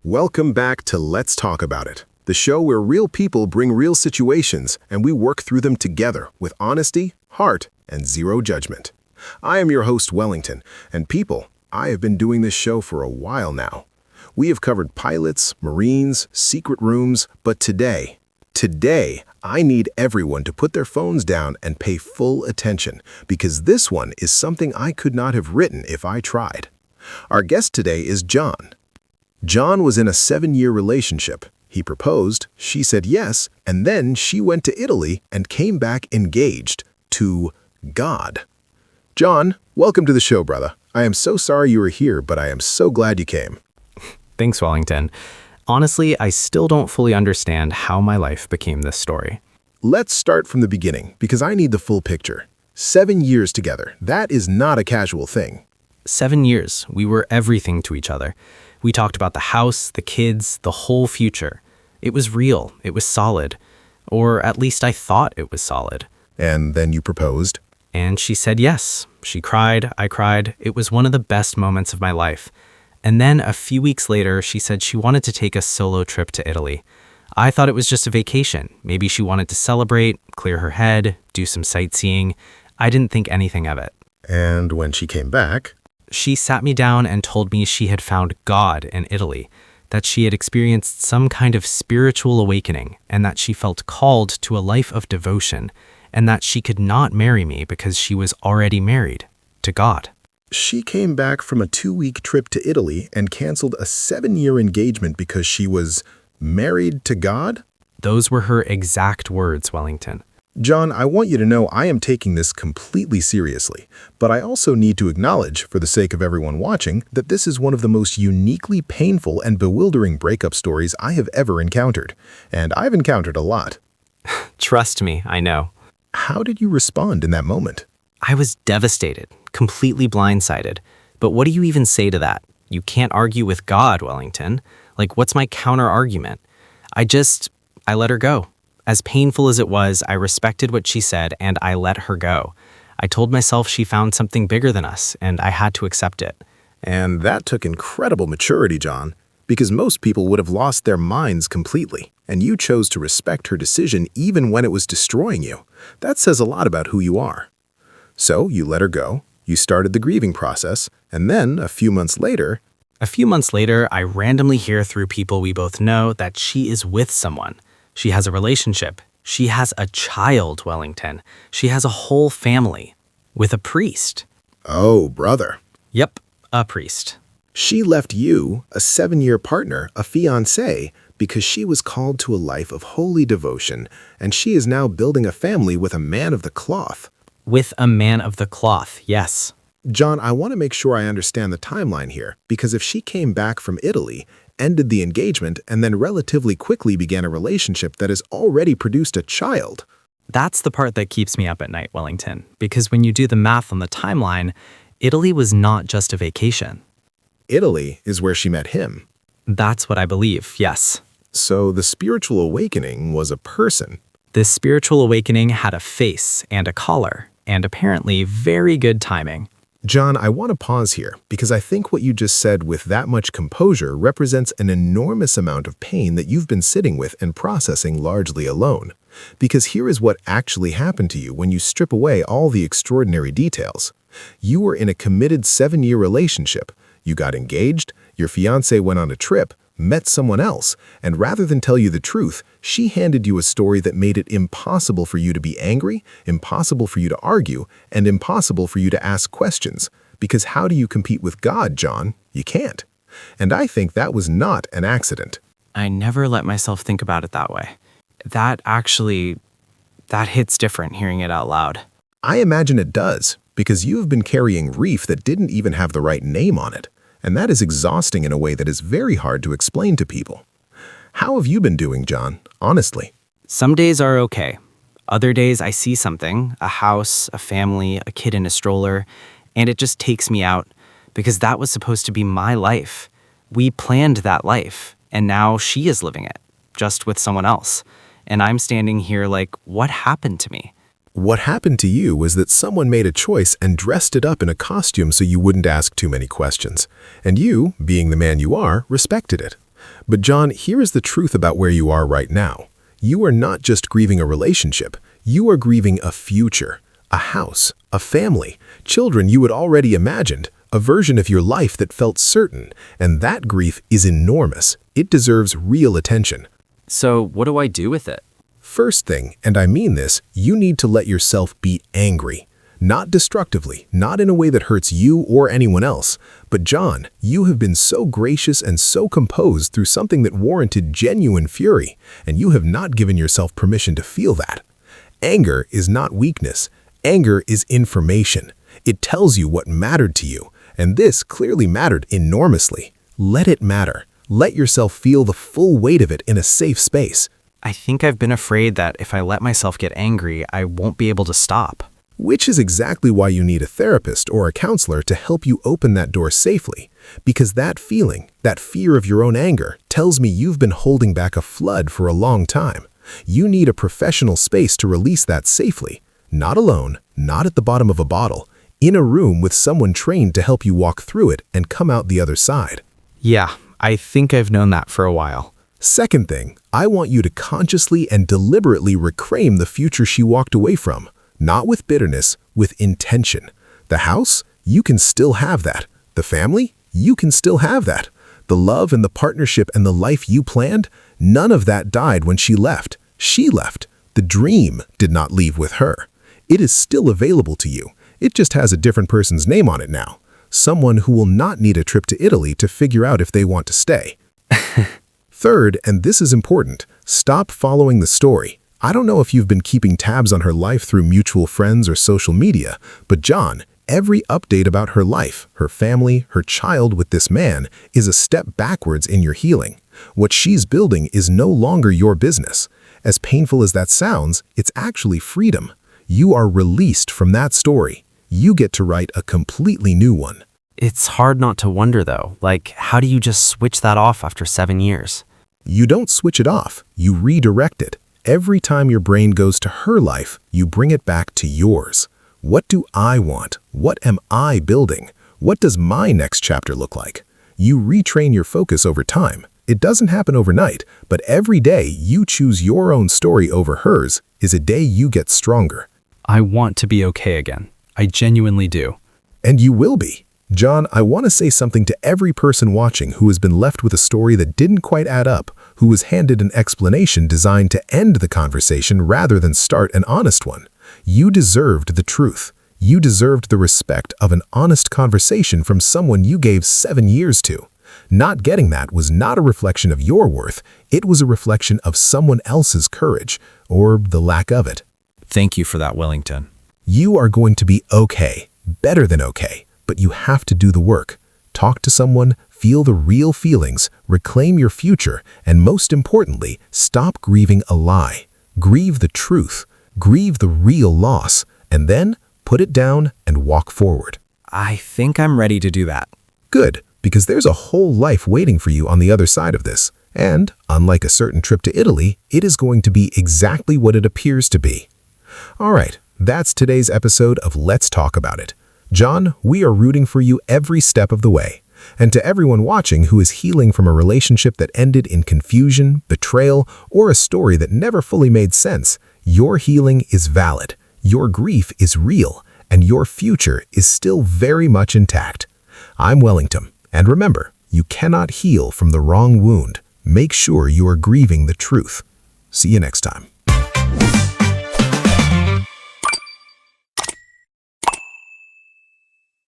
Welcome back to Let's Talk About It, the show where real people bring real situations and we work through them together with honesty, heart, and zero judgment. I am your host, Wellington, and people, I have been doing this show for a while now. We have covered pilots, Marines, secret rooms, but today, I need everyone to put their phones down and pay full attention because this one is something I could not have written if I tried. Our guest today is John. John was in a 7-year relationship. He proposed, she said yes, and then she went to Italy and came back engaged to God. John, welcome to the show, brother. I am so sorry you were here, but I am so glad you came. Thanks, Wellington. Honestly, I still don't fully understand how my life became this story. Let's start from the beginning, because I need the full picture. 7 years together. That is not a casual thing. 7 years, we were everything to each other. We talked about the house, the kids, the whole future. It was real. It was solid. Or at least I thought it was solid. And then you proposed? And she said yes. She cried, I cried. It was one of the best moments of my life. And then a few weeks later, she said she wanted to take a solo trip to Italy. I thought it was just a vacation. Maybe she wanted to celebrate, clear her head, do some sightseeing. I didn't think anything of it. And when she came back? She sat me down and told me she had found God in Italy, that she had experienced some kind of spiritual awakening, and that she felt called to a life of devotion, and that she could not marry me because she was already married to God. She came back from a 2-week trip to Italy and canceled a 7-year engagement because she was married to God? Those were her exact words, Wellington. John, I want you to know I am taking this completely seriously, but I also need to acknowledge, for the sake of everyone watching, that this is one of the most uniquely painful and bewildering breakup stories I have ever encountered. And I've encountered a lot. Trust me, I know. How did you respond in that moment? I was devastated, completely blindsided. But what do you even say to that? You can't argue with God, Wellington. Like, what's my counter-argument? I let her go. As painful as it was, I respected what she said and I let her go. I told myself she found something bigger than us and I had to accept it. And that took incredible maturity, John, because most people would have lost their minds completely, and you chose to respect her decision even when it was destroying you. That says a lot about who you are. So you let her go, you started the grieving process, and then a few months later, I randomly hear through people we both know that she is with someone. She has a relationship. She has a child, Wellington. She has a whole family with a priest. Oh, brother. Yep, a priest. She left you, a 7-year partner, a fiancé, because she was called to a life of holy devotion, and she is now building a family with a man of the cloth. With a man of the cloth, yes. John, I want to make sure I understand the timeline here, because if she came back from Italy, ended the engagement, and then relatively quickly began a relationship that has already produced a child. That's the part that keeps me up at night, Wellington, because when you do the math on the timeline, Italy was not just a vacation. Italy is where she met him. That's what I believe, yes. So the spiritual awakening was a person. This spiritual awakening had a face and a collar, and apparently very good timing. John, I want to pause here because I think what you just said with that much composure represents an enormous amount of pain that you've been sitting with and processing largely alone. Because here is what actually happened to you when you strip away all the extraordinary details. You were in a committed 7-year relationship. You got engaged, your fiancé went on a trip, met someone else, and rather than tell you the truth, she handed you a story that made it impossible for you to be angry, impossible for you to argue, and impossible for you to ask questions. Because how do you compete with God, John? You can't. And I think that was not an accident. I never let myself think about it that way. That hits different hearing it out loud. I imagine it does, because you have been carrying reef that didn't even have the right name on it. And that is exhausting in a way that is very hard to explain to people. How have you been doing, John? Honestly. Some days are okay. Other days I see something, a house, a family, a kid in a stroller, and it just takes me out because that was supposed to be my life. We planned that life, and now she is living it, just with someone else. And I'm standing here like, what happened to me? What happened to you was that someone made a choice and dressed it up in a costume so you wouldn't ask too many questions. And you, being the man you are, respected it. But John, here is the truth about where you are right now. You are not just grieving a relationship, you are grieving a future, a house, a family, children you had already imagined, a version of your life that felt certain, and that grief is enormous. It deserves real attention. So what do I do with it? First thing, and I mean this, you need to let yourself be angry. Not destructively, not in a way that hurts you or anyone else. But John, you have been so gracious and so composed through something that warranted genuine fury, and you have not given yourself permission to feel that. Anger is not weakness. Anger is information. It tells you what mattered to you, and this clearly mattered enormously. Let it matter. Let yourself feel the full weight of it in a safe space. I think I've been afraid that if I let myself get angry, I won't be able to stop. Which is exactly why you need a therapist or a counselor to help you open that door safely. Because that feeling, that fear of your own anger, tells me you've been holding back a flood for a long time. You need a professional space to release that safely. Not alone, not at the bottom of a bottle, in a room with someone trained to help you walk through it and come out the other side. Yeah, I think I've known that for a while. Second thing, I want you to consciously and deliberately reclaim the future she walked away from. Not with bitterness, with intention. The house? You can still have that. The family? You can still have that. The love and the partnership and the life you planned? None of that died when she left. She left. The dream did not leave with her. It is still available to you. It just has a different person's name on it now. Someone who will not need a trip to Italy to figure out if they want to stay. Third, and this is important, stop following the story. I don't know if you've been keeping tabs on her life through mutual friends or social media, but John, every update about her life, her family, her child with this man is a step backwards in your healing. What she's building is no longer your business. As painful as that sounds, it's actually freedom. You are released from that story. You get to write a completely new one. It's hard not to wonder, though. Like, how do you just switch that off after 7 years? You don't switch it off. You redirect it. Every time your brain goes to her life, you bring it back to yours. What do I want? What am I building? What does my next chapter look like? You retrain your focus over time. It doesn't happen overnight, but every day you choose your own story over hers is a day you get stronger. I want to be okay again. I genuinely do. And you will be. John, I want to say something to every person watching who has been left with a story that didn't quite add up, who was handed an explanation designed to end the conversation rather than start an honest one. You deserved the truth. You deserved the respect of an honest conversation from someone you gave 7 years to. Not getting that was not a reflection of your worth. It was a reflection of someone else's courage, or the lack of it. Thank you for that, Wellington. You are going to be okay, better than okay. But you have to do the work. Talk to someone, feel the real feelings, reclaim your future, and most importantly, stop grieving a lie. Grieve the truth. Grieve the real loss. And then put it down and walk forward. I think I'm ready to do that. Good, because there's a whole life waiting for you on the other side of this. And, unlike a certain trip to Italy, it is going to be exactly what it appears to be. All right, that's today's episode of Let's Talk About It. John, we are rooting for you every step of the way. And to everyone watching who is healing from a relationship that ended in confusion, betrayal, or a story that never fully made sense, your healing is valid, your grief is real, and your future is still very much intact. I'm Wellington, and remember, you cannot heal from the wrong wound. Make sure you are grieving the truth. See you next time.